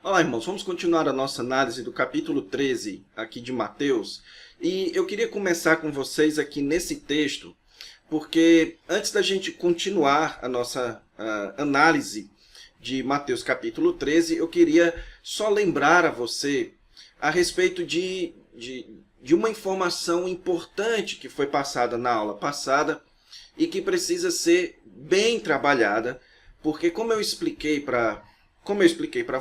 Olá, irmãos, vamos continuar a nossa análise do capítulo 13 aqui de Mateus. E eu queria começar com vocês aqui nesse texto, porque antes da gente continuar a nossa análise de Mateus capítulo 13, eu queria só lembrar a você a respeito de uma informação importante que foi passada na aula passada e que precisa ser bem trabalhada, porque como eu expliquei para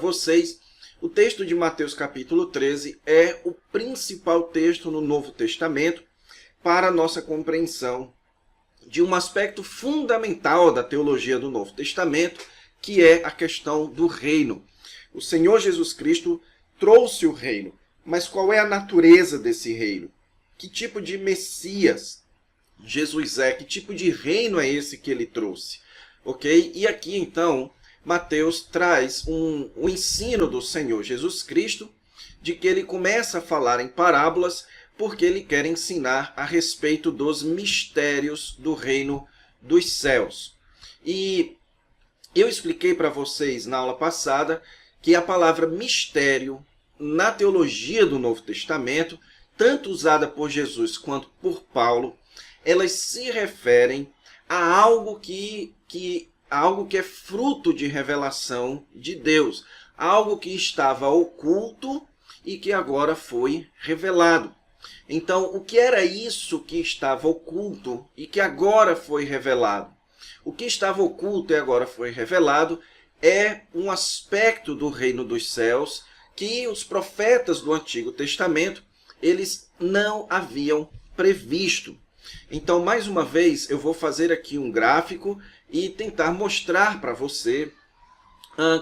vocês, o texto de Mateus capítulo 13 é o principal texto no Novo Testamento para a nossa compreensão de um aspecto fundamental da teologia do Novo Testamento, que é a questão do reino. O Senhor Jesus Cristo trouxe o reino, mas qual é a natureza desse reino? Que tipo de Messias Jesus é? Que tipo de reino é esse que ele trouxe? Ok? E aqui, então, Mateus traz um ensino do Senhor Jesus Cristo, de que ele começa a falar em parábolas, porque ele quer ensinar a respeito dos mistérios do reino dos céus. E eu expliquei para vocês na aula passada que a palavra mistério, na teologia do Novo Testamento, tanto usada por Jesus quanto por Paulo, elas se referem a algo que é fruto de revelação de Deus, algo que estava oculto e que agora foi revelado. Então, o que era isso que estava oculto e que agora foi revelado? O que estava oculto e agora foi revelado é um aspecto do reino dos céus que os profetas do Antigo Testamento eles não haviam previsto. Então, mais uma vez, eu vou fazer aqui um gráfico e tentar mostrar para você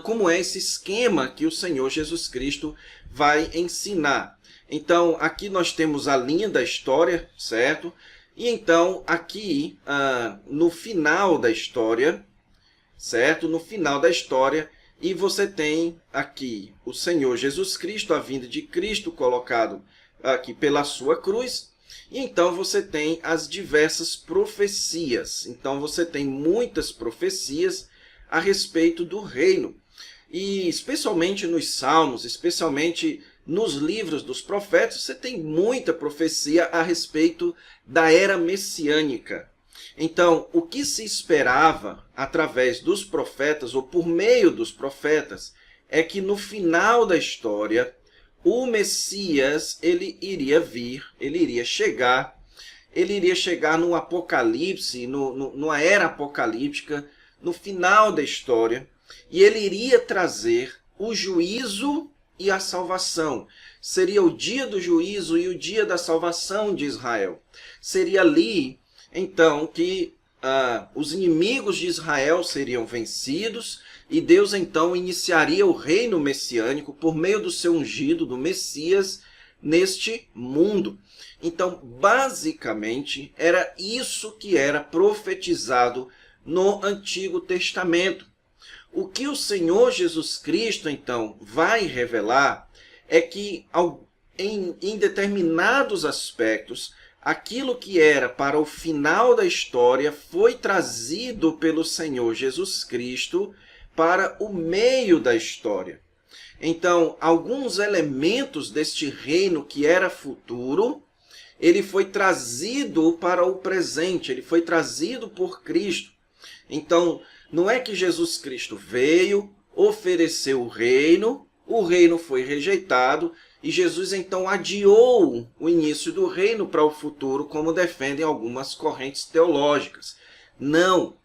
como é esse esquema que o Senhor Jesus Cristo vai ensinar. Então, aqui nós temos a linha da história, certo? E então, aqui, no final da história, certo? No final da história, e você tem aqui o Senhor Jesus Cristo, a vinda de Cristo colocado aqui pela sua cruz. E então você tem as diversas profecias. Então você tem muitas profecias a respeito do reino. E especialmente nos Salmos, especialmente nos livros dos profetas, você tem muita profecia a respeito da era messiânica. Então, o que se esperava através dos profetas, ou por meio dos profetas, é que no final da história, o Messias, ele iria vir, ele iria chegar no Apocalipse, numa era apocalíptica, no final da história, e ele iria trazer o juízo e a salvação. Seria o dia do juízo e o dia da salvação de Israel. Seria ali, então, que os inimigos de Israel seriam vencidos e Deus, então, iniciaria o reino messiânico por meio do seu ungido, do Messias, neste mundo. Então, basicamente, era isso que era profetizado no Antigo Testamento. O que o Senhor Jesus Cristo, então, vai revelar é que, em determinados aspectos, aquilo que era para o final da história foi trazido pelo Senhor Jesus Cristo para o meio da história. Então, alguns elementos deste reino que era futuro, ele foi trazido para o presente, ele foi trazido por Cristo. Então, não é que Jesus Cristo veio, ofereceu o reino foi rejeitado, e Jesus então adiou o início do reino para o futuro, como defendem algumas correntes teológicas. Não.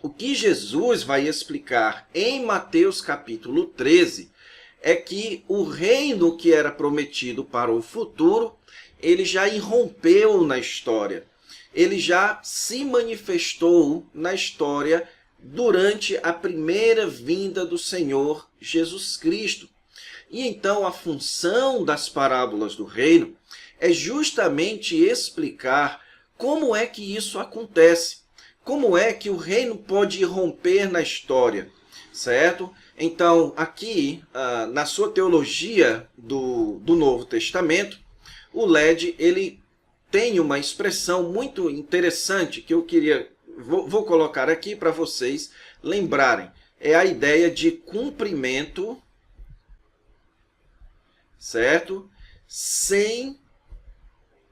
O que Jesus vai explicar em Mateus capítulo 13 é que o reino que era prometido para o futuro, ele já irrompeu na história. Ele já se manifestou na história durante a primeira vinda do Senhor Jesus Cristo. E então a função das parábolas do reino é justamente explicar como é que isso acontece. Como é que o reino pode irromper na história, certo? Então, aqui, na sua teologia do Novo Testamento, o LED ele tem uma expressão muito interessante que eu vou colocar aqui para vocês lembrarem. É a ideia de cumprimento certo? Sem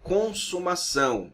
consumação.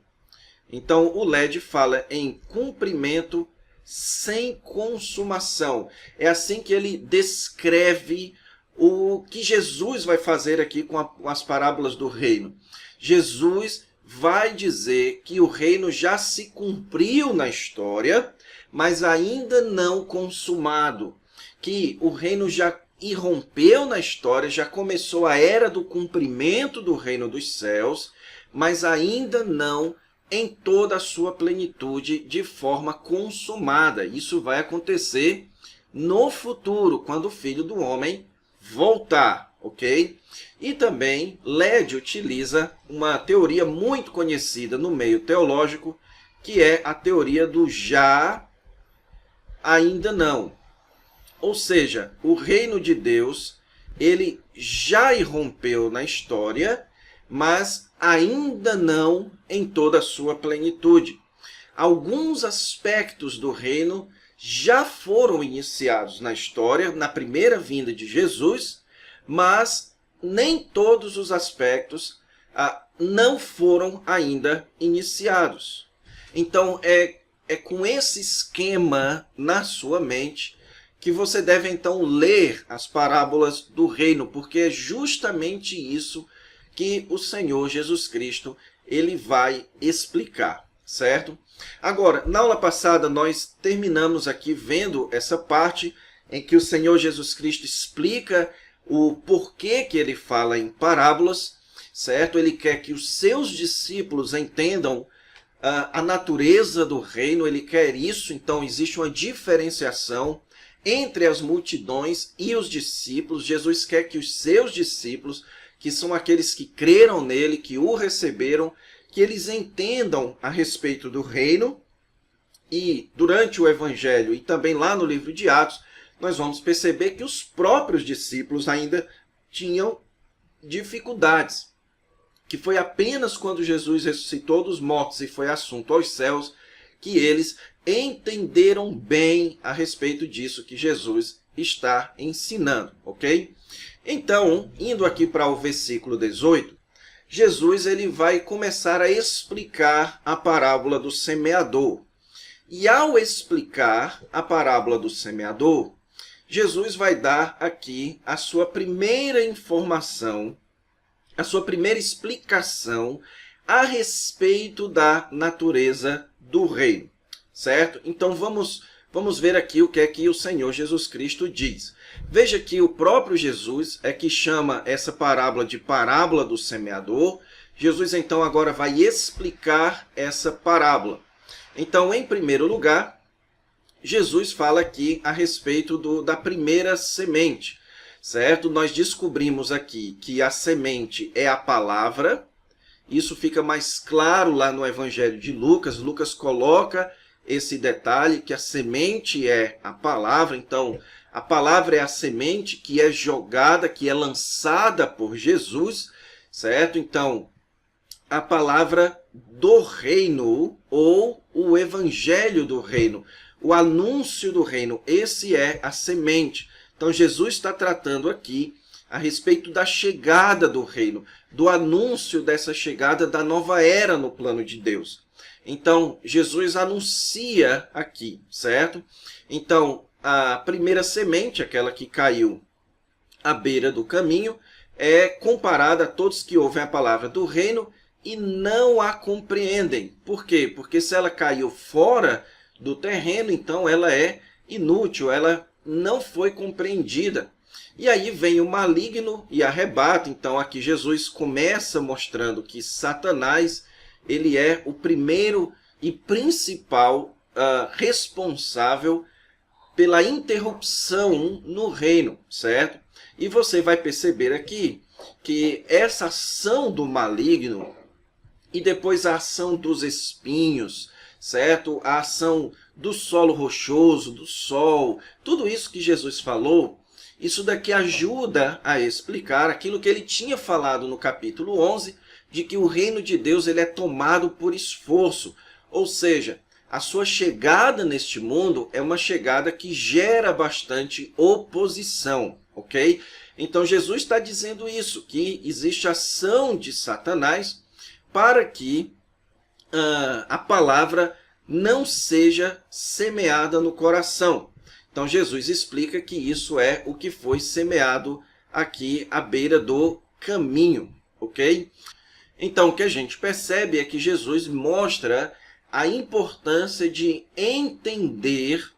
Então, o LED fala em cumprimento sem consumação. É assim que ele descreve o que Jesus vai fazer aqui com as parábolas do reino. Jesus vai dizer que o reino já se cumpriu na história, mas ainda não consumado. Que o reino já irrompeu na história, já começou a era do cumprimento do reino dos céus, mas ainda não em toda a sua plenitude de forma consumada. Isso vai acontecer no futuro, quando o Filho do Homem voltar, ok? E também LED utiliza uma teoria muito conhecida no meio teológico, que é a teoria do já, ainda não. Ou seja, o reino de Deus, ele já irrompeu na história, mas ainda não em toda a sua plenitude. Alguns aspectos do reino já foram iniciados na história, na primeira vinda de Jesus, mas nem todos os aspectos não foram ainda iniciados. Então, é com esse esquema na sua mente que você deve, então, ler as parábolas do reino, porque é justamente isso que o Senhor Jesus Cristo ele vai explicar, certo? Agora, na aula passada, nós terminamos aqui vendo essa parte em que o Senhor Jesus Cristo explica o porquê que ele fala em parábolas, certo? Ele quer que os seus discípulos entendam a natureza do reino, ele quer isso, então existe uma diferenciação entre as multidões e os discípulos. Jesus quer que os seus discípulos, que são aqueles que creram nele, que o receberam, que eles entendam a respeito do reino. E durante o Evangelho e também lá no livro de Atos, nós vamos perceber que os próprios discípulos ainda tinham dificuldades. Que foi apenas quando Jesus ressuscitou dos mortos e foi assunto aos céus que eles entenderam bem a respeito disso que Jesus está ensinando, ok? Então, indo aqui para o versículo 18, Jesus ele vai começar a explicar a parábola do semeador. E ao explicar a parábola do semeador, Jesus vai dar aqui a sua primeira informação, a sua primeira explicação a respeito da natureza do reino, certo? Então vamos ver aqui o que é que o Senhor Jesus Cristo diz. Veja que o próprio Jesus é que chama essa parábola de parábola do semeador. Jesus então agora vai explicar essa parábola. Então, em primeiro lugar, Jesus fala aqui a respeito da primeira semente, certo? Nós descobrimos aqui que a semente é a palavra. Isso fica mais claro lá no Evangelho de Lucas. Lucas coloca esse detalhe que a semente é a palavra. Então, a palavra é a semente que é jogada, que é lançada por Jesus, certo? Então, a palavra do reino ou o evangelho do reino, o anúncio do reino, esse é a semente. Então, Jesus está tratando aqui a respeito da chegada do reino, do anúncio dessa chegada da nova era no plano de Deus. Então, Jesus anuncia aqui, certo? Então, a primeira semente, aquela que caiu à beira do caminho, é comparada a todos que ouvem a palavra do reino e não a compreendem. Por quê? Porque se ela caiu fora do terreno, então ela é inútil, ela não foi compreendida. E aí vem o maligno e arrebata. Então aqui Jesus começa mostrando que Satanás ele é o primeiro e principal responsável pela interrupção no reino, certo? E você vai perceber aqui que essa ação do maligno e depois a ação dos espinhos, certo? A ação do solo rochoso, do sol, tudo isso que Jesus falou, isso daqui ajuda a explicar aquilo que ele tinha falado no capítulo 11, de que o reino de Deus ele é tomado por esforço. Ou seja, a sua chegada neste mundo é uma chegada que gera bastante oposição, ok? Então Jesus está dizendo isso, que existe ação de Satanás para que a palavra não seja semeada no coração. Então Jesus explica que isso é o que foi semeado aqui à beira do caminho, ok? Então o que a gente percebe é que Jesus mostra a importância de entender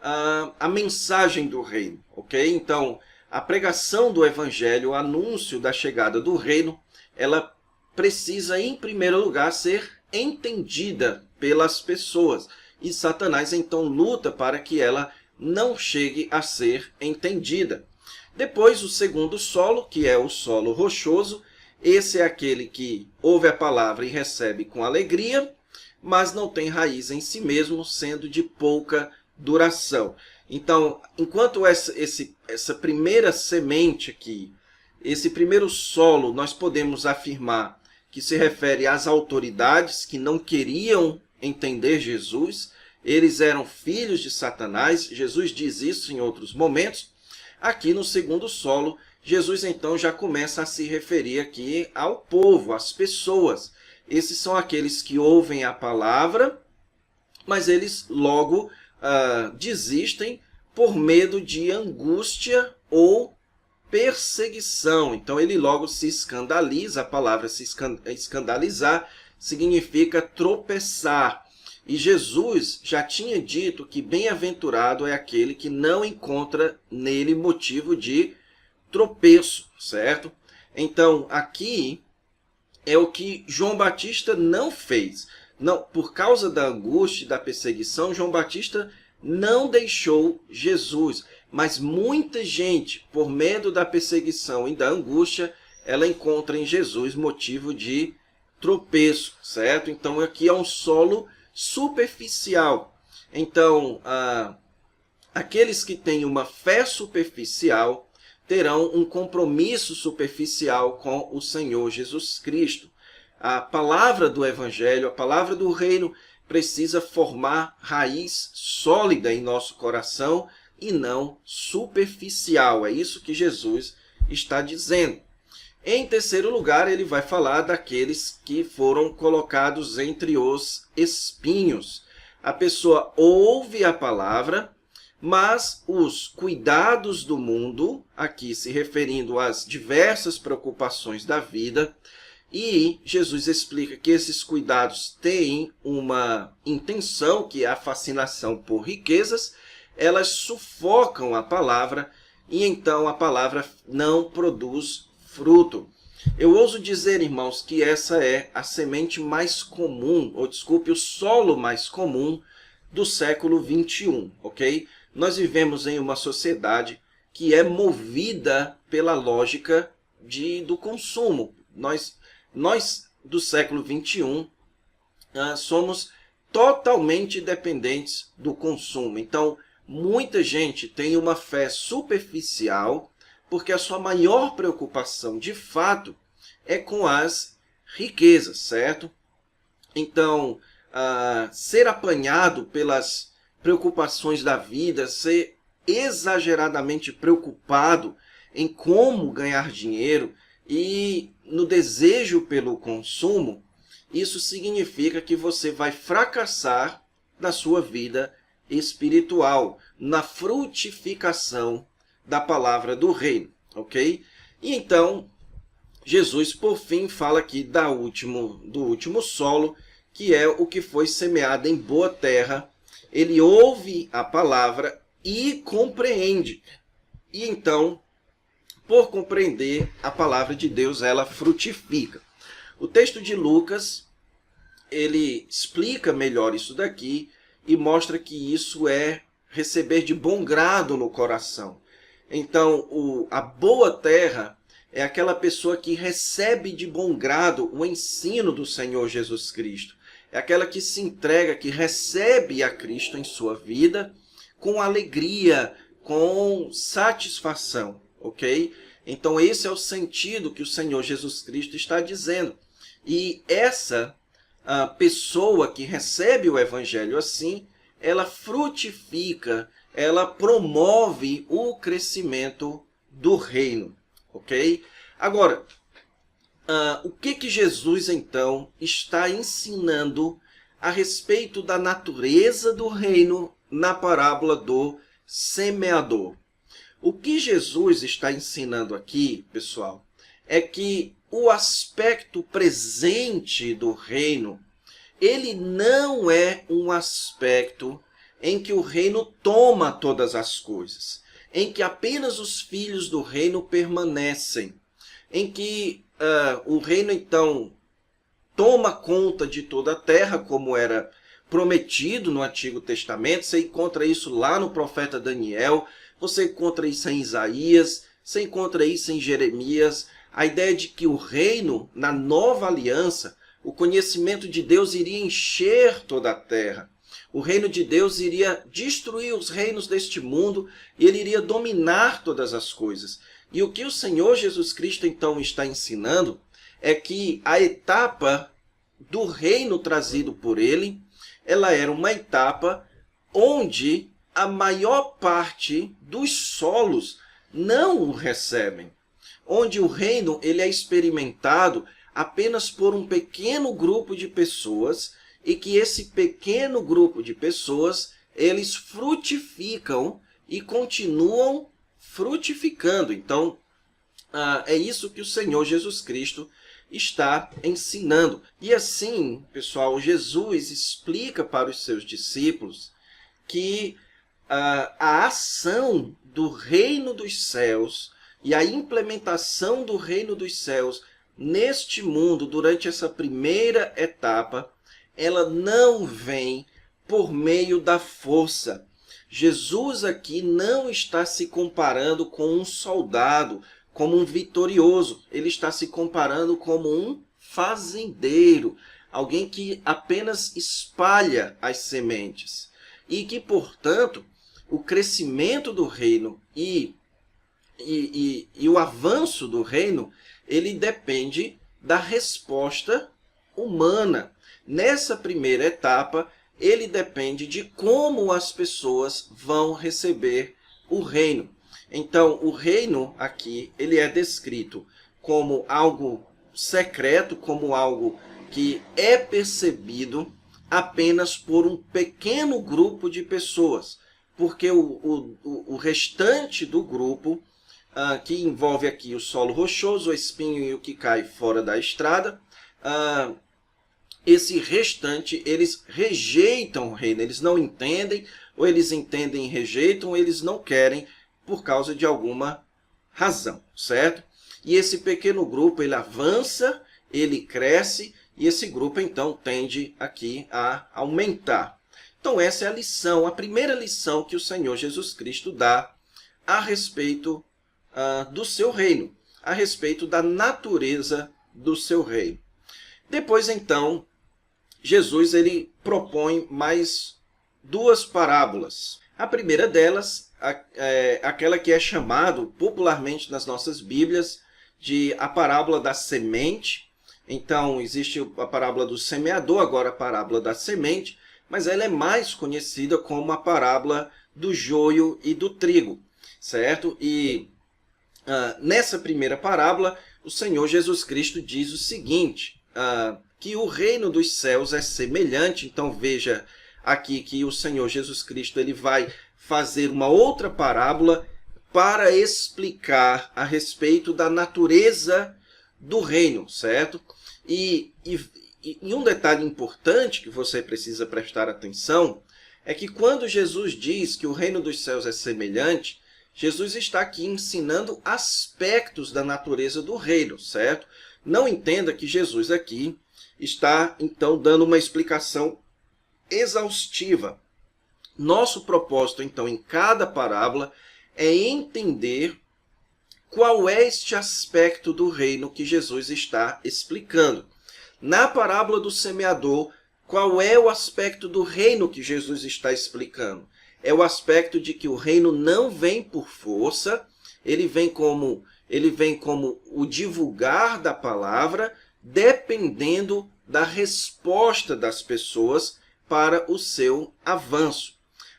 a mensagem do reino, ok? Então a pregação do evangelho, o anúncio da chegada do reino, ela precisa em primeiro lugar ser entendida pelas pessoas. E Satanás então luta para que ela não chegue a ser entendida. Depois, o segundo solo, que é o solo rochoso, esse é aquele que ouve a palavra e recebe com alegria, mas não tem raiz em si mesmo, sendo de pouca duração. Então, enquanto essa primeira semente aqui, esse primeiro solo, nós podemos afirmar que se refere às autoridades que não queriam entender Jesus, eles eram filhos de Satanás, Jesus diz isso em outros momentos. Aqui no segundo solo, Jesus então já começa a se referir aqui ao povo, às pessoas. Esses são aqueles que ouvem a palavra, mas eles logo desistem por medo de angústia ou perseguição. Então ele logo se escandaliza. A palavra se escandalizar significa tropeçar. E Jesus já tinha dito que bem-aventurado é aquele que não encontra nele motivo de tropeço, certo? Então aqui é o que João Batista não fez. Não, por causa da angústia e da perseguição, João Batista não deixou Jesus. Mas muita gente, por medo da perseguição e da angústia, ela encontra em Jesus motivo de tropeço, certo? Então aqui é um solo superficial. Então, aqueles que têm uma fé superficial terão um compromisso superficial com o Senhor Jesus Cristo. A palavra do Evangelho, a palavra do reino, precisa formar raiz sólida em nosso coração e não superficial. É isso que Jesus está dizendo. Em terceiro lugar, ele vai falar daqueles que foram colocados entre os espinhos. A pessoa ouve a palavra, mas os cuidados do mundo, aqui se referindo às diversas preocupações da vida, e Jesus explica que esses cuidados têm uma intenção, que é a fascinação por riquezas, elas sufocam a palavra e então a palavra não produz fruto. Eu ouso dizer, irmãos, que essa é a semente mais comum, ou desculpe, o solo mais comum do século 21, ok? Nós vivemos em uma sociedade que é movida pela lógica do consumo. Nós do século 21, somos totalmente dependentes do consumo. Então, muita gente tem uma fé superficial, porque a sua maior preocupação, de fato, é com as riquezas, certo? Então, ser apanhado pelas preocupações da vida, ser exageradamente preocupado em como ganhar dinheiro e no desejo pelo consumo, isso significa que você vai fracassar na sua vida espiritual, na frutificação da palavra do reino, ok? E então, Jesus, por fim, fala aqui do último solo, que é o que foi semeado em boa terra. Ele ouve a palavra e compreende. E então, por compreender a palavra de Deus, ela frutifica. O texto de Lucas, ele explica melhor isso daqui e mostra que isso é receber de bom grado no coração. Então, a boa terra é aquela pessoa que recebe de bom grado o ensino do Senhor Jesus Cristo. É aquela que se entrega, que recebe a Cristo em sua vida com alegria, com satisfação, ok? Então esse é o sentido que o Senhor Jesus Cristo está dizendo. E essa pessoa que recebe o Evangelho assim, ela frutifica, ela promove o crescimento do reino, ok? Agora, o que Jesus, então, está ensinando a respeito da natureza do reino na parábola do semeador? O que Jesus está ensinando aqui, pessoal, é que o aspecto presente do reino, ele não é um aspecto em que o reino toma todas as coisas, em que apenas os filhos do reino permanecem, em que o reino, então, toma conta de toda a terra, como era prometido no Antigo Testamento. Você encontra isso lá no profeta Daniel, você encontra isso em Isaías, você encontra isso em Jeremias. A ideia de que o reino, na nova aliança, o conhecimento de Deus iria encher toda a terra. O reino de Deus iria destruir os reinos deste mundo e ele iria dominar todas as coisas. E o que o Senhor Jesus Cristo, então, está ensinando é que a etapa do reino trazido por ele, ela era uma etapa onde a maior parte dos solos não o recebem. Onde o reino ele é experimentado apenas por um pequeno grupo de pessoas e que esse pequeno grupo de pessoas, eles frutificam e continuam frutificando. Então, é isso que o Senhor Jesus Cristo está ensinando. E assim, pessoal, Jesus explica para os seus discípulos que a ação do reino dos céus e a implementação do reino dos céus neste mundo, durante essa primeira etapa, ela não vem por meio da força. Jesus aqui não está se comparando com um soldado, como um vitorioso. Ele está se comparando como um fazendeiro, alguém que apenas espalha as sementes. E que, portanto, o crescimento do reino e o avanço do reino, ele depende da resposta humana. Nessa primeira etapa, ele depende de como as pessoas vão receber o reino. Então, o reino aqui, ele é descrito como algo secreto, como algo que é percebido apenas por um pequeno grupo de pessoas, porque o restante do grupo, que envolve aqui o solo rochoso, o espinho e o que cai fora da estrada, esse restante, eles rejeitam o reino, eles não entendem, ou eles entendem e rejeitam, ou eles não querem por causa de alguma razão, certo? E esse pequeno grupo, ele avança, ele cresce, e esse grupo, então, tende aqui a aumentar. Então, essa é a lição, a primeira lição que o Senhor Jesus Cristo dá a respeito do seu reino, a respeito da natureza do seu reino. Depois, então, Jesus ele propõe mais duas parábolas. A primeira delas, aquela que é chamado popularmente nas nossas Bíblias de a parábola da semente. Então, existe a parábola do semeador, agora a parábola da semente, mas ela é mais conhecida como a parábola do joio e do trigo, certo? E nessa primeira parábola, o Senhor Jesus Cristo diz o seguinte, que o reino dos céus é semelhante. Então, veja aqui que o Senhor Jesus Cristo ele vai fazer uma outra parábola para explicar a respeito da natureza do reino, certo? E um detalhe importante que você precisa prestar atenção é que quando Jesus diz que o reino dos céus é semelhante, Jesus está aqui ensinando aspectos da natureza do reino, certo? Não entenda que Jesus aqui está, então, dando uma explicação exaustiva. Nosso propósito, então, em cada parábola é entender qual é este aspecto do reino que Jesus está explicando. Na parábola do semeador, qual é o aspecto do reino que Jesus está explicando? É o aspecto de que o reino não vem por força, ele vem como o divulgar da palavra, dependendo da resposta das pessoas para o seu avanço.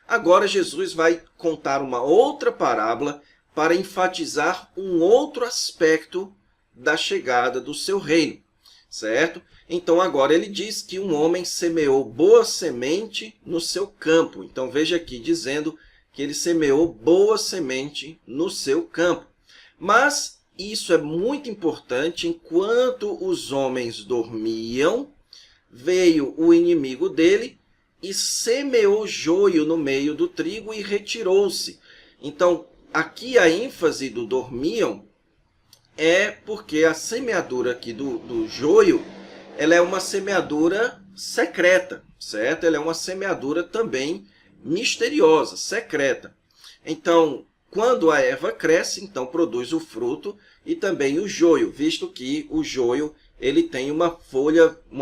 Agora Jesus vai contar uma outra parábola para enfatizar um outro aspecto da chegada do seu reino, certo? Então agora ele diz que um homem semeou boa semente no seu campo. Então veja aqui dizendo que ele semeou boa semente no seu campo. Mas isso é muito importante: enquanto os homens dormiam, veio o inimigo dele e semeou joio no meio do trigo e retirou-se. Então, aqui a ênfase do dormiam é porque a semeadura aqui do joio, ela é uma semeadura secreta, certo? Ela é uma semeadura também misteriosa, secreta. Então, quando a erva cresce, então produz o fruto e também o joio, visto que o joio ele tem uma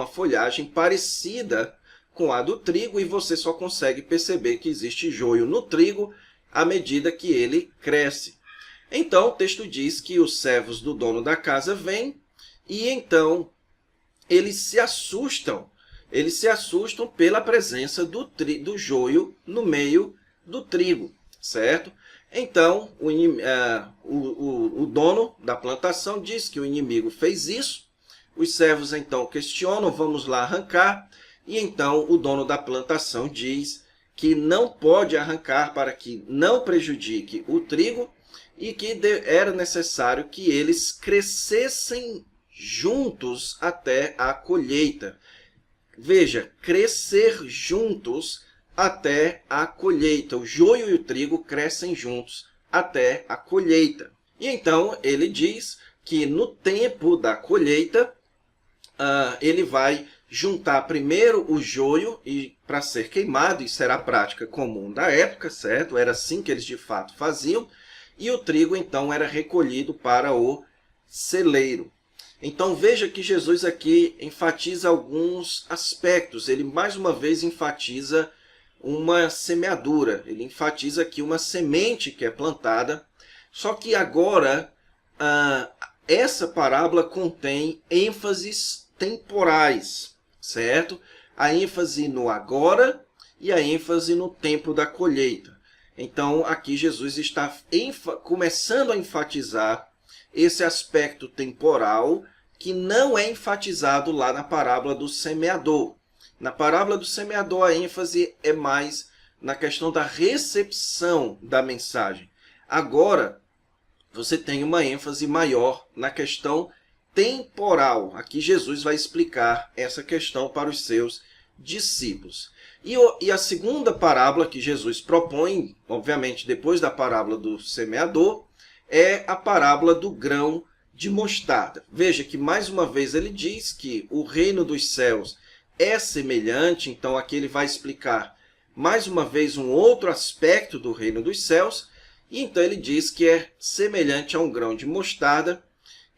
folhagem parecida com a do trigo, e você só consegue perceber que existe joio no trigo à medida que ele cresce. Então, o texto diz que os servos do dono da casa vêm e então eles se assustam pela presença do joio no meio do trigo, certo? Então, o dono da plantação diz que o inimigo fez isso. Os servos então questionam: vamos lá arrancar. E então o dono da plantação diz que não pode arrancar para que não prejudique o trigo e que era necessário que eles crescessem juntos até a colheita. Veja, crescer juntos até a colheita. O joio e o trigo crescem juntos até a colheita. E então ele diz que no tempo da colheita, ele vai juntar primeiro o joio para ser queimado. Isso era a prática comum da época, certo? Era assim que eles de fato faziam. E o trigo então era recolhido para o celeiro. Então veja que Jesus aqui enfatiza alguns aspectos. Ele mais uma vez enfatiza uma semeadura. Ele enfatiza aqui uma semente que é plantada. Só que agora essa parábola contém ênfases temporais, certo? A ênfase no agora e a ênfase no tempo da colheita. Então aqui Jesus está começando a enfatizar esse aspecto temporal que não é enfatizado lá na parábola do semeador. Na parábola do semeador, a ênfase é mais na questão da recepção da mensagem. Agora, você tem uma ênfase maior na questão temporal. Aqui Jesus vai explicar essa questão para os seus discípulos. E a segunda parábola que Jesus propõe, obviamente depois da parábola do semeador, é a parábola do grão de mostarda. Veja que mais uma vez ele diz que o reino dos céus é semelhante. Então aqui ele vai explicar mais uma vez um outro aspecto do reino dos céus. E então ele diz que é semelhante a um grão de mostarda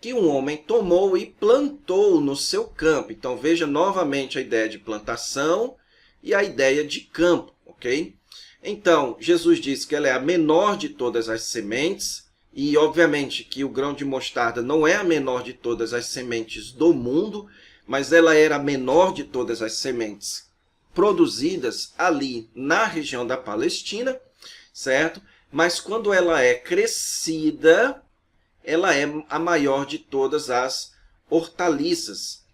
que um homem tomou e plantou no seu campo. Então veja novamente a ideia de plantação e a ideia de campo, ok? Então Jesus diz que ela é a menor de todas as sementes. E obviamente que o grão de mostarda não é a menor de todas as sementes do mundo, mas ela era a menor de todas as sementes produzidas ali na região da Palestina, certo? Mas quando ela é crescida, ela é a maior de todas as hortaliças.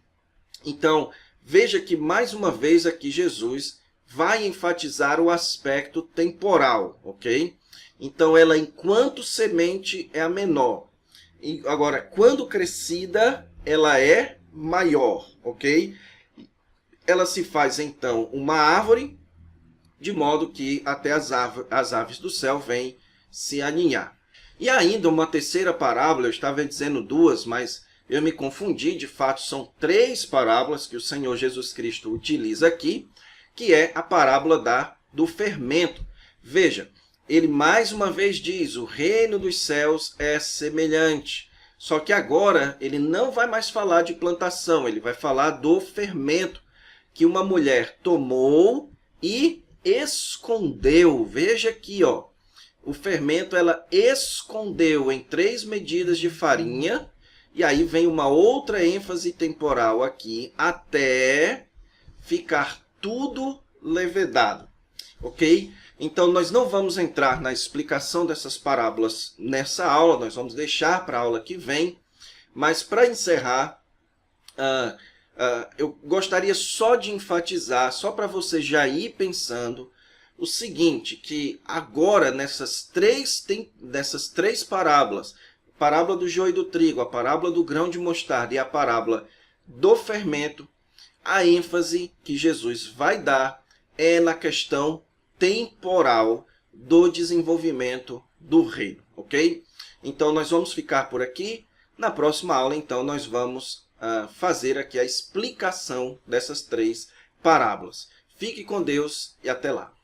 Então, veja que mais uma vez aqui Jesus vai enfatizar o aspecto temporal, ok? Então, ela, enquanto semente, é a menor. E agora, quando crescida, ela é maior, ok? Ela se faz, então, uma árvore, de modo que até as aves do céu vêm se aninhar. E ainda uma terceira parábola, eu estava dizendo duas, mas eu me confundi. De fato, são três parábolas que o Senhor Jesus Cristo utiliza aqui, que é a parábola do fermento. Veja, ele mais uma vez diz: o reino dos céus é semelhante. Só que agora ele não vai mais falar de plantação, ele vai falar do fermento, que uma mulher tomou e escondeu. Veja aqui, ó, o fermento ela escondeu em 3 medidas de farinha, e aí vem uma outra ênfase temporal aqui, até ficar tudo levedado. ok? Então, nós não vamos entrar na explicação dessas parábolas nessa aula, nós vamos deixar para a aula que vem. Mas, para encerrar, eu gostaria só de enfatizar, só para você já ir pensando, o seguinte, que agora, dessas três parábolas, a parábola do joio e do trigo, a parábola do grão de mostarda e a parábola do fermento, a ênfase que Jesus vai dar é na questão temporal do desenvolvimento do reino, ok? Então, nós vamos ficar por aqui. Na próxima aula, então, nós vamos fazer aqui a explicação dessas três parábolas. Fique com Deus e até lá.